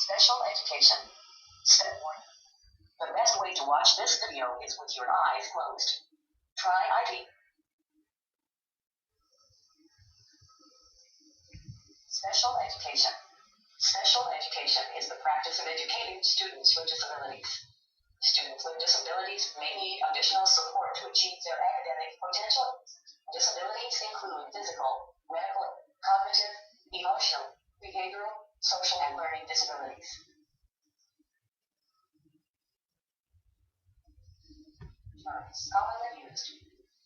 Special education. Step 1. The best way to watch this video is with your eyes closed. Try ID. Special education. Special education is the practice of educating students with disabilities. Students with disabilities may need additional support to achieve their academic potential. Disabilities include physical, medical, cognitive, emotional, behavioral, social, and learning disabilities. Terms commonly used.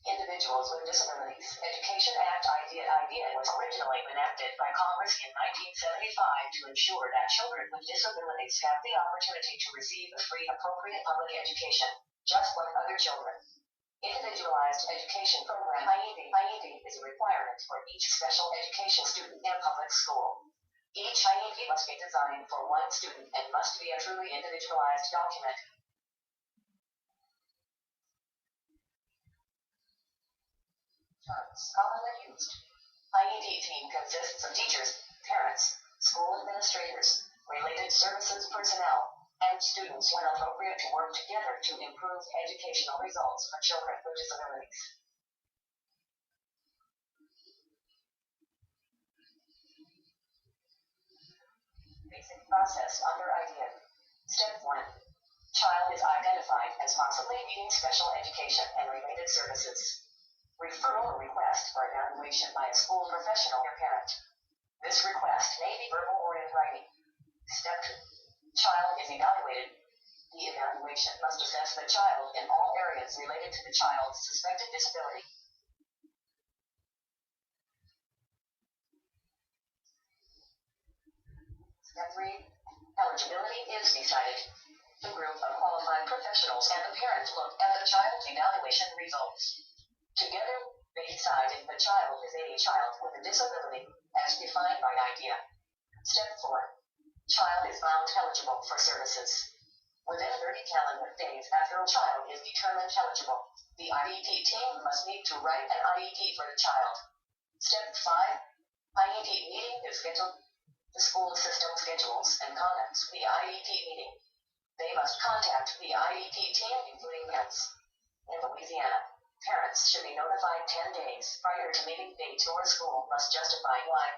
Individuals with Disabilities Education Act IDEA was originally enacted by Congress in 1975 to ensure that children with disabilities have the opportunity to receive a free, appropriate public education, just like other children. Individualized Education Program IEP is a requirement for each special education student in public school. Each IEP must be designed for one student and must be a truly individualized document. Terms commonly used. IEP team consists of teachers, parents, school administrators, related services personnel, and students when appropriate to work together to improve educational results for children with disabilities. Basic process under IDEA. Step 1. Child is identified as possibly needing special education and related services. Referral or request for evaluation by a school professional or parent. This request may be verbal or in writing. Step 2. Child is evaluated. The evaluation must assess the child in all areas related to the child's suspected disability. Step 3. Eligibility is decided. The group of qualified professionals and the parent look at the child's evaluation results. Together, they decide if the child is a child with a disability, as defined by IDEA. Step 4. Child is found eligible for services. Within 30 calendar days after a child is determined eligible, the IEP team must meet to write an IEP for the child. Step 5. IEP meeting is scheduled. The school system schedules and conducts the IEP meeting. They must contact the IEP team, including parents. In Louisiana, parents should be notified 10 days prior to meeting date, or school must justify why.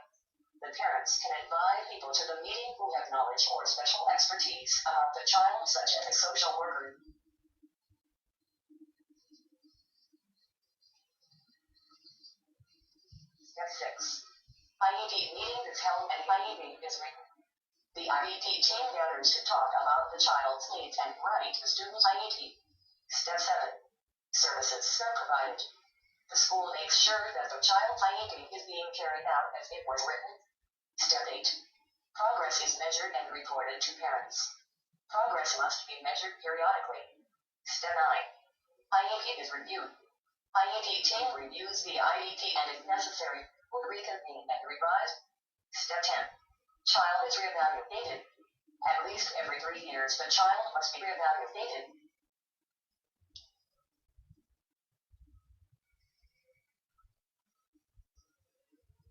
The parents can invite people to the meeting who have knowledge or special expertise about the child, such as a social worker. Step 6. IEP meeting is held and IEP is written. The IEP team gathers to talk about the child's needs and write the student's IEP. Step 7. Services are provided. The school makes sure that the child's IEP is being carried out as it was written. Step 8. Progress is measured and reported to parents. Progress must be measured periodically. Step 9. IEP is reviewed. IEP team reviews the IEP and, if necessary, will reconvene and revise. Step 10. Child is reevaluated. At least every 3 years, the child must be reevaluated.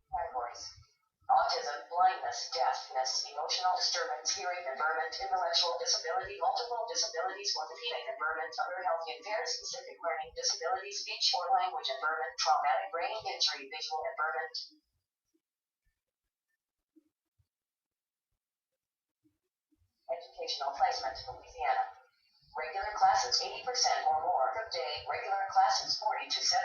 Categories: autism, blindness, deafness, emotional disturbance, hearing impairment, intellectual disability, multiple disabilities, orthopedic impairment, other health impaired, specific learning disability, speech or language impairment, traumatic brain injury, visual impairment. Educational placement, Louisiana. Regular classes 80% or more of the day, regular classes 40 to 79%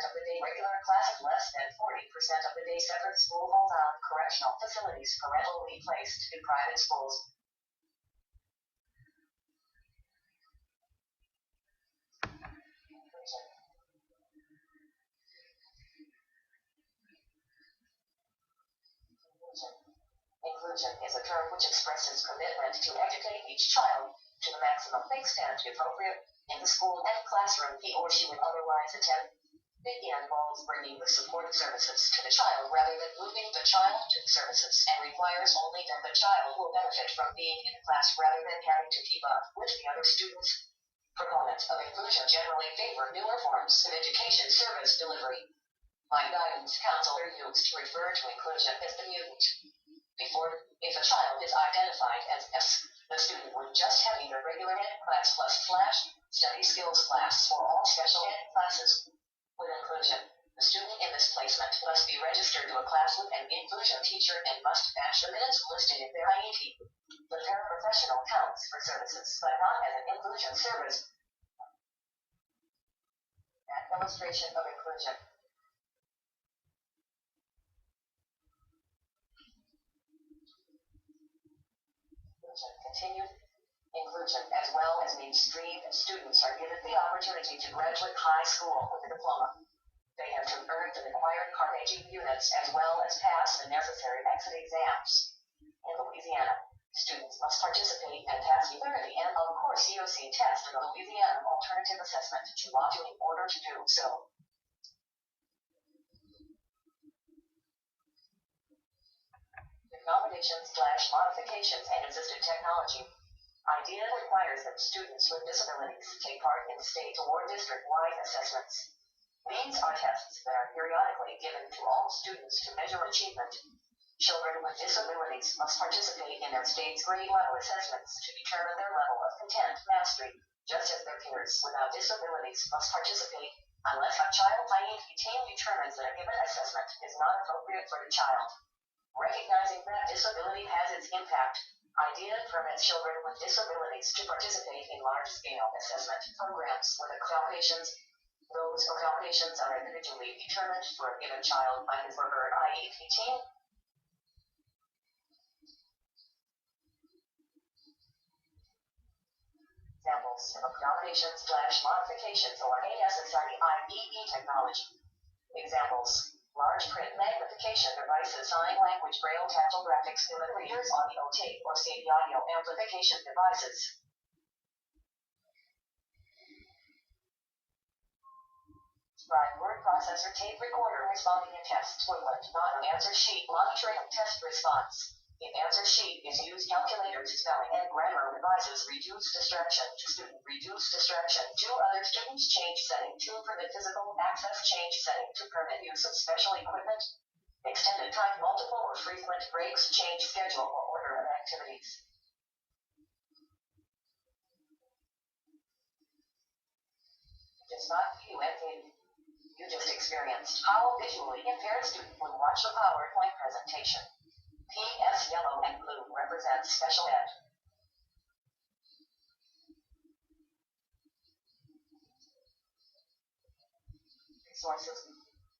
of the day, regular classes less than 40% of the day, separate school hold-on, correctional facilities, parentally placed in private schools. Inclusion is a term which expresses commitment to educate each child to the maximum extent appropriate in the school and classroom he or she would otherwise attend. It involves bringing the supportive services to the child rather than moving the child to the services, and requires only that the child will benefit from being in class rather than having to keep up with the other students. Proponents of inclusion generally favor newer forms of education service delivery. My guidance counselor used to refer to inclusion as the mutant. If a child is identified as S, the student would just have either regular ed class plus flash study skills class or all special ed classes. With inclusion, the student in this placement must be registered to a class with an inclusion teacher and must match the minutes listed in their IEP. The paraprofessional counts for services, but not as an inclusion service. An illustration of inclusion. Continued inclusion, as well as mainstream students, are given the opportunity to graduate high school with a diploma. They have to earn the required Carnegie units as well as pass the necessary exit exams. In Louisiana, students must participate and pass either the end of course COC test or the Louisiana Alternative Assessment to module in order to do so. Accommodations/modifications and assisted technology. IDEA requires that students with disabilities take part in state or district-wide assessments. These are tests that are periodically given to all students to measure achievement. Children with disabilities must participate in their state's grade level assessments to determine their level of content mastery, just as their peers without disabilities must participate, unless a child's IEP team determines that a given assessment is not appropriate for the child. Recognizing that disability has its impact, IDEA permits children with disabilities to participate in large-scale assessment programs with accommodations. Those accommodations are individually determined for a given child by his or her IEP team. Examples of accommodations/modifications or ASSRE IEE technology. Examples: large print magnification devices, sign language, braille, tactile graphics, human readers, audio tape or CD audio amplification devices. Scribe word processor, tape recorder, responding to test equivalent, not an answer sheet, monitoring test response. If answer sheet is used, calculator to spelling and grammar devices, reduce distraction to student, reduce distraction to other students, change setting to permit physical access, change setting to permit use of special equipment, extended time, multiple or frequent breaks, change schedule or order of activities. Does not view anything. You just experienced how a visually impaired student would watch a PowerPoint presentation. PS yellow and blue represents special ed. Resources.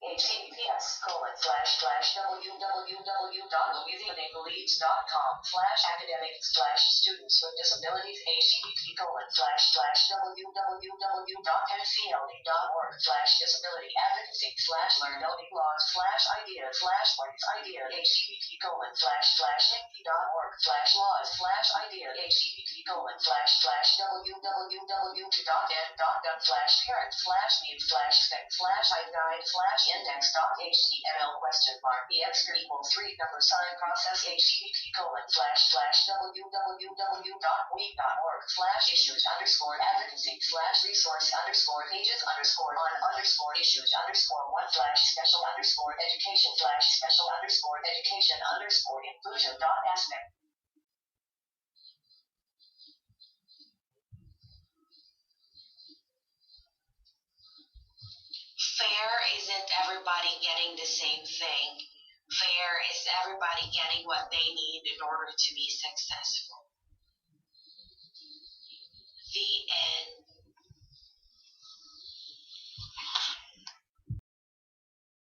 https://www.louisianaleads.com/academic/students with disabilities http://www.ncld.org/disability advocacy/learn/idea/idea/idea http://linky.org/laws/idea http://www.ed.gov/parent/needs/spec/id/ext_equals 3 www.wheat.org/issues_advocacy/resource_pages_on_education/special_education_inclusion.aspect. Fair isn't everybody getting the same thing. Fair is everybody getting what they need in order to be successful.